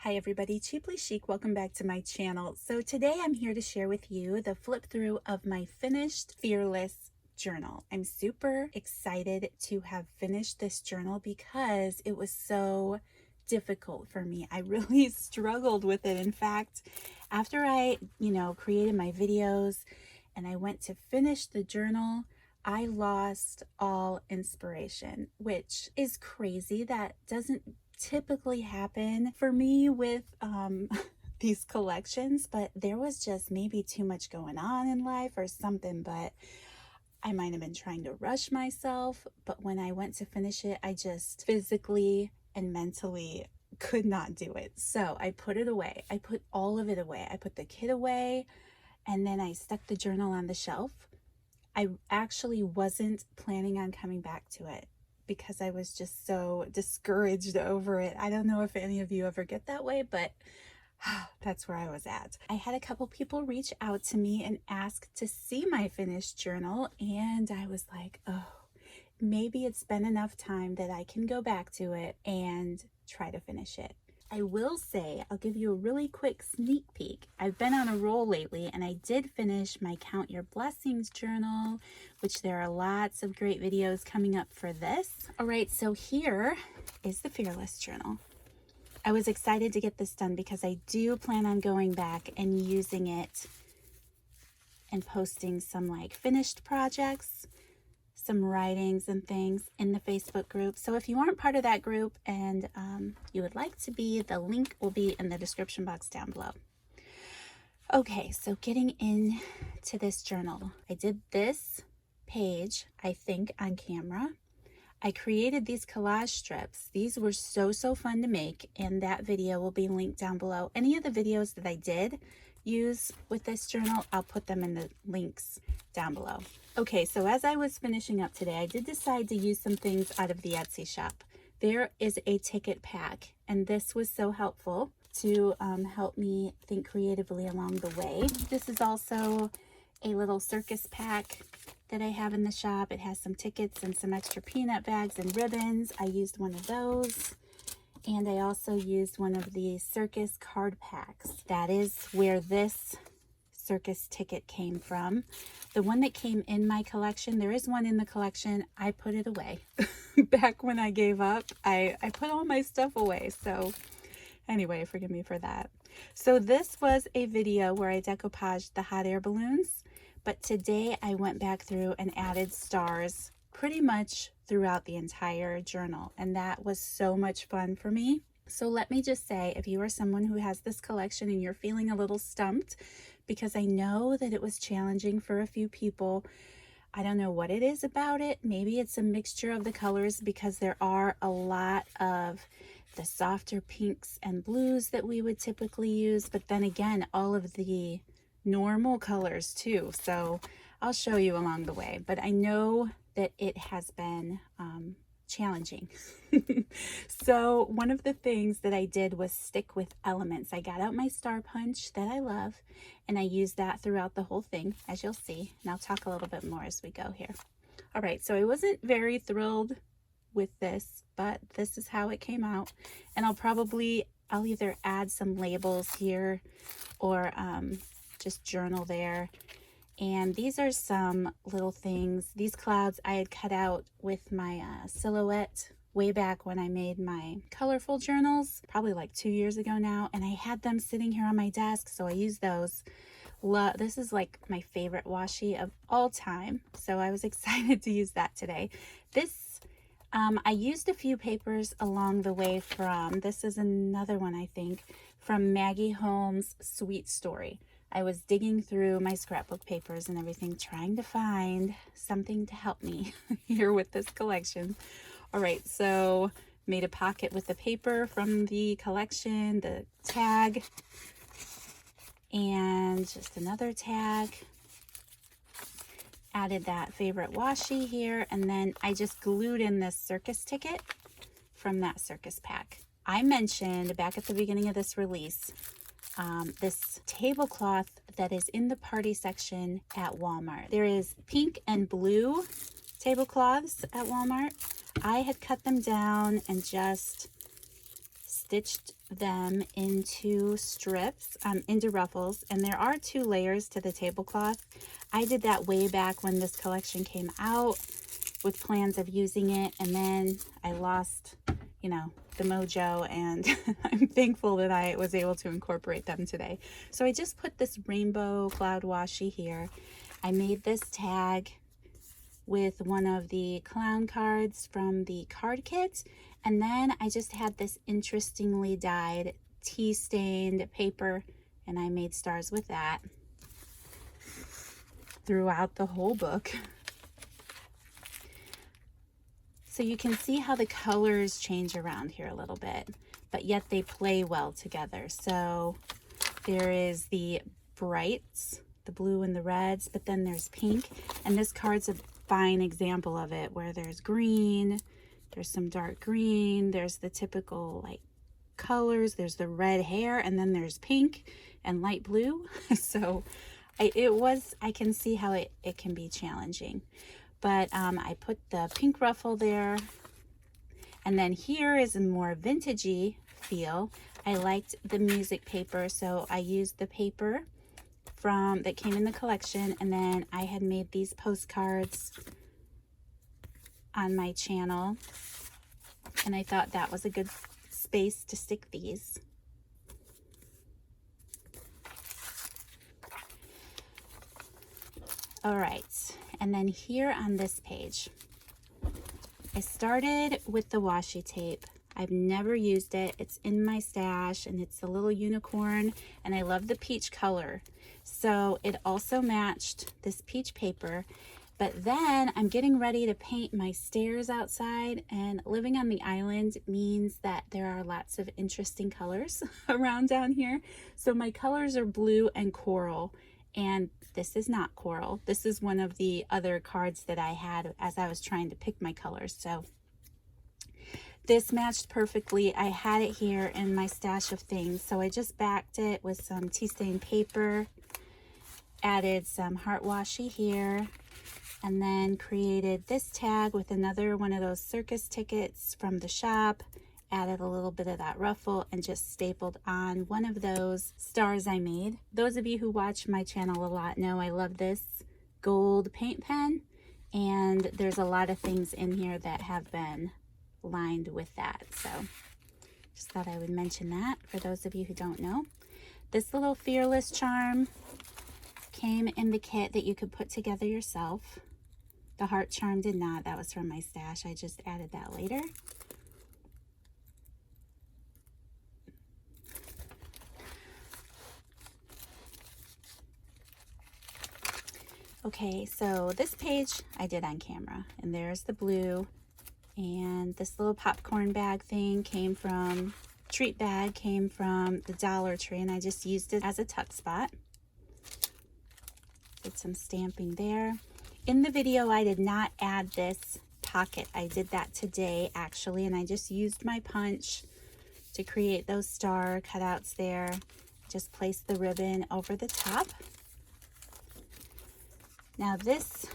Hi everybody, Cheaply Chic, welcome back to my channel. So today I'm here to share with you the flip through of my finished Fearless journal. I'm super excited to have finished this journal because it was so difficult for me. I really struggled with it. In fact, after I, created my videos and I went to finish the journal, I lost all inspiration, which is crazy. That doesn't typically happen for me with these collections, but there was just maybe too much going on in life or something. But I might have been trying to rush myself, but when I went to finish it, I just physically and mentally could not do it. So I put it away. I put all of it away. I put the kit away, and then I stuck the journal on the shelf. I actually wasn't planning on coming back to it because I was just so discouraged over it. I don't know if any of you ever get that way, but that's where I was at. I had a couple people reach out to me and ask to see my finished journal, and I was like, oh, maybe it's been enough time that I can go back to it and try to finish it. I will say, I'll give you a really quick sneak peek. I've been on a roll lately, and I did finish my Count Your Blessings journal, which there are lots of great videos coming up for this. All right, so here is the Fearless journal. I was excited to get this done because I do plan on going back and using it and posting some like finished projects, some writings and things in the Facebook group. So if you aren't part of that group and you would like to be, the link will be in the description box down below. Okay, so getting into this journal, I did this page, I think, on camera. I created these collage strips. These were so fun to make, and that video will be linked down below. Any of the videos that I did use with this journal, I'll put them in the links down below. Okay, so as I was finishing up today, I did decide to use some things out of the Etsy shop. There is a ticket pack, and this was so helpful to help me think creatively along the way. This is also a little circus pack that I have in the shop. It has some tickets and some extra peanut bags and ribbons. I used one of those. And I also used one of the circus card packs. That is where this circus ticket came from. The one that came in my collection, there is one in the collection. I put it away. Back when I gave up, I put all my stuff away. So anyway, forgive me for that. So this was a video where I decoupaged the hot air balloons. But today I went back through and added stars pretty much throughout the entire journal. And that was so much fun for me. So let me just say, if you are someone who has this collection and you're feeling a little stumped, because I know that it was challenging for a few people, I don't know what it is about it. Maybe it's a mixture of the colors, because there are a lot of the softer pinks and blues that we would typically use. But then again, all of the normal colors too. So I'll show you along the way, but I know that it has been challenging. So one of the things that I did was stick with elements. I got out my star punch that I love, and I used that throughout the whole thing, as you'll see, and I'll talk a little bit more as we go here. All right, so I wasn't very thrilled with this, but this is how it came out. And I'll either add some labels here or just journal there. And these are some little things. These clouds I had cut out with my silhouette way back when I made my colorful journals, probably like 2 years ago now, and I had them sitting here on my desk, so I used those. This is like my favorite washi of all time, so I was excited to use that today. This I used a few papers along the way from, this is another one I think, from Maggie Holmes' Sweet Story. I was digging through my scrapbook papers and everything, trying to find something to help me here with this collection. All right, so made a pocket with the paper from the collection, the tag, and just another tag. Added that favorite washi here, and then I just glued in this circus ticket from that circus pack. I mentioned back at the beginning of this release this tablecloth that is in the party section at Walmart. There is pink and blue tablecloths at Walmart. I had cut them down and just stitched them into strips, into ruffles, and there are 2 layers to the tablecloth. I did that way back when this collection came out with plans of using it, and then I lost, you know, the mojo, and I'm thankful that I was able to incorporate them today. So I just put this rainbow cloud washi here. I made this tag with one of the clown cards from the card kit, and then I just had this interestingly dyed tea stained paper, and I made stars with that throughout the whole book. So you can see how the colors change around here a little bit, but yet they play well together. So there is the brights, the blue and the reds, but then there's pink, and this card's a fine example of it, where there's green, there's some dark green, there's the typical like colors, there's the red hair, and then there's pink and light blue. So I can see how it can be challenging. But I put the pink ruffle there, and then here is a more vintagey feel. I liked the music paper, so I used the paper that came in the collection, and then I had made these postcards on my channel, and I thought that was a good space to stick these. All right, and then here on this page, I started with the washi tape. I've never used it. It's in my stash, and it's a little unicorn, and I love the peach color. So it also matched this peach paper. But then I'm getting ready to paint my stairs outside, and living on the island means that there are lots of interesting colors around down here. So my colors are blue and coral, and this is not coral. This is one of the other cards that I had as I was trying to pick my colors. So this matched perfectly. I had it here in my stash of things, so I just backed it with some tea stain paper, added some heart washi here, and then created this tag with another one of those circus tickets from the shop, added a little bit of that ruffle, and just stapled on one of those stars I made. Those of you who watch my channel a lot know I love this gold paint pen, and there's a lot of things in here that have been lined with that. So just thought I would mention that for those of you who don't know. This little fearless charm came in the kit that you could put together yourself. The heart charm did not. That was from my stash. I just added that later. Okay, so this page I did on camera, and there's the blue, and this little popcorn bag thing came from, treat bag came from the Dollar Tree, and I just used it as a tuck spot. Did some stamping there. In the video, I did not add this pocket. I did that today, actually, and I just used my punch to create those star cutouts there. Just placed the ribbon over the top. Now this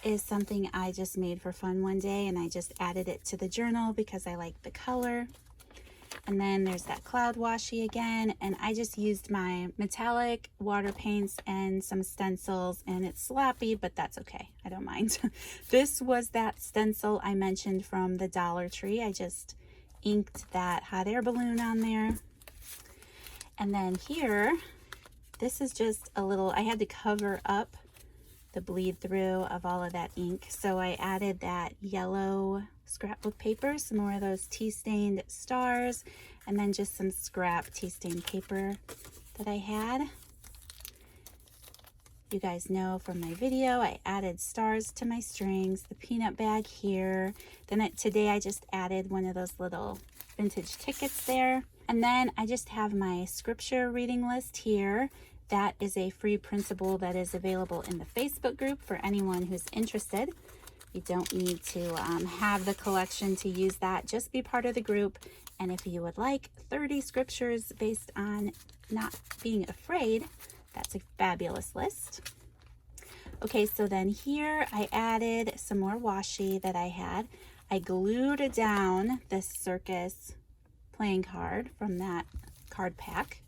is something I just made for fun one day, and I just added it to the journal because I like the color. And then there's that cloud washi again, and I just used my metallic water paints and some stencils, and it's sloppy, but that's okay. I don't mind. This was that stencil I mentioned from the Dollar Tree. I just inked that hot air balloon on there. And then here, this is just a little, I had to cover up the bleed through of all of that ink, so I added that yellow scrapbook paper, some more of those tea stained stars, and then just some scrap tea stained paper that I had. You guys know from my video I added stars to my strings, the peanut bag here. Then today I just added one of those little vintage tickets there, and then I just have my scripture reading list here. That is a free printable that is available in the Facebook group for anyone who's interested. You don't need to have the collection to use that. Just be part of the group. And if you would like 30 scriptures based on not being afraid, that's a fabulous list. Okay, so then here I added some more washi that I had. I glued down this circus playing card from that card pack.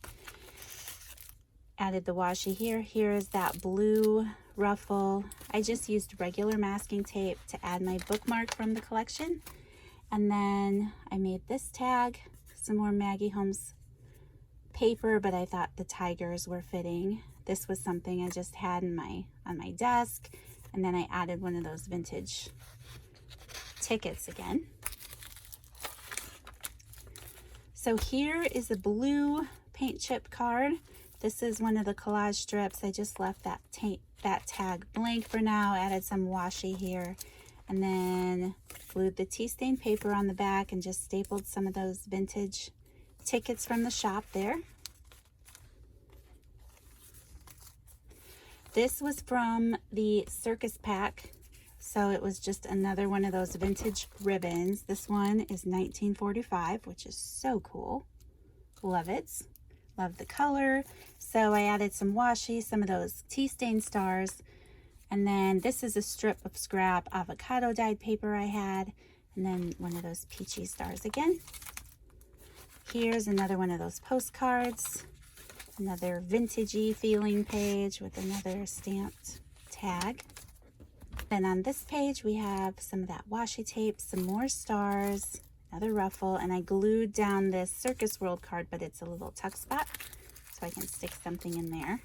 Added the washi here. Here is that blue ruffle. I just used regular masking tape to add my bookmark from the collection. And then I made this tag, some more Maggie Holmes paper, but I thought the tigers were fitting. This was something I just had on my desk, and then I added one of those vintage tickets again. So here is a blue paint chip card. This is one of the collage strips. I just left that tag blank for now, added some washi here, and then glued the tea stain paper on the back and just stapled some of those vintage tickets from the shop there. This was from the circus pack, so it was just another one of those vintage ribbons. This one is 1945, which is so cool. Love it. Love the color. So I added some washi, some of those tea stain stars, and then this is a strip of scrap avocado dyed paper I had, and then one of those peachy stars again. Here's another one of those postcards. Another vintagey feeling page with another stamped tag. Then on this page we have some of that washi tape, some more stars, another ruffle, and I glued down this Circus World card, but it's a little tuck spot, so I can stick something in there.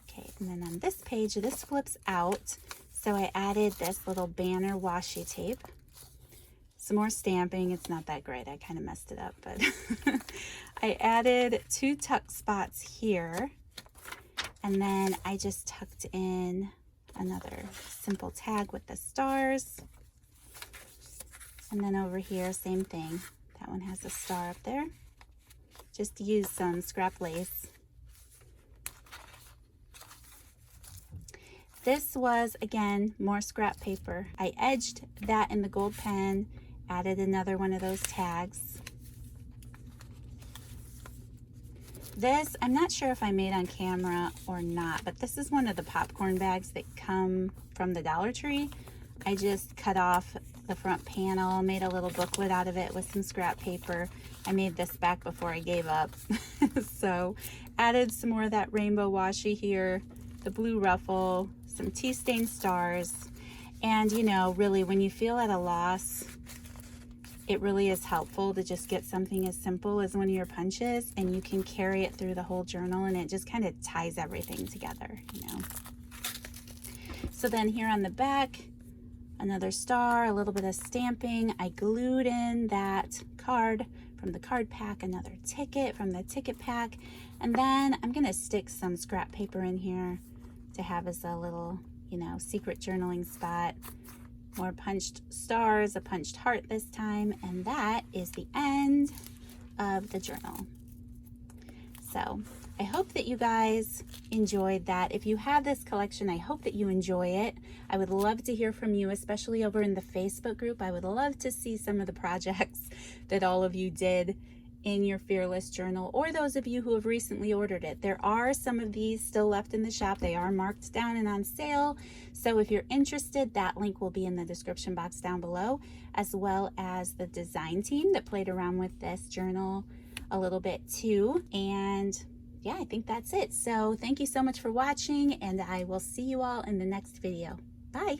Okay, and then on this page, this flips out, so I added this little banner washi tape. Some more stamping. It's not that great. I kind of messed it up, but I added 2 tuck spots here, and then I just tucked in another simple tag with the stars, and then over here, same thing. That one has a star up there. Just use some scrap lace. This was, again, more scrap paper. I edged that in the gold pen, added another one of those tags. This, I'm not sure if I made on camera or not, but this is one of the popcorn bags that come from the Dollar Tree. I just cut off the front panel, made a little booklet out of it with some scrap paper. I made this back before I gave up. So added some more of that rainbow washi here, the blue ruffle, some tea stain stars. And you know, really, when you feel at a loss, it really is helpful to just get something as simple as one of your punches, and you can carry it through the whole journal, and it just kind of ties everything together, you know. So then here on the back, another star, a little bit of stamping. I glued in that card from the card pack, another ticket from the ticket pack, and then I'm gonna stick some scrap paper in here to have as a little, you know, secret journaling spot. More punched stars, a punched heart this time, and that is the end of the journal. So I hope that you guys enjoyed that. If you have this collection, I hope that you enjoy it. I would love to hear from you, especially over in the Facebook group. I would love to see some of the projects that all of you did in your Fearless journal, or those of you who have recently ordered it. There are some of these still left in the shop. They are marked down and on sale. So if you're interested, that link will be in the description box down below, as well as the design team that played around with this journal a little bit too. And yeah, I think that's it. So thank you so much for watching, and I will see you all in the next video. Bye.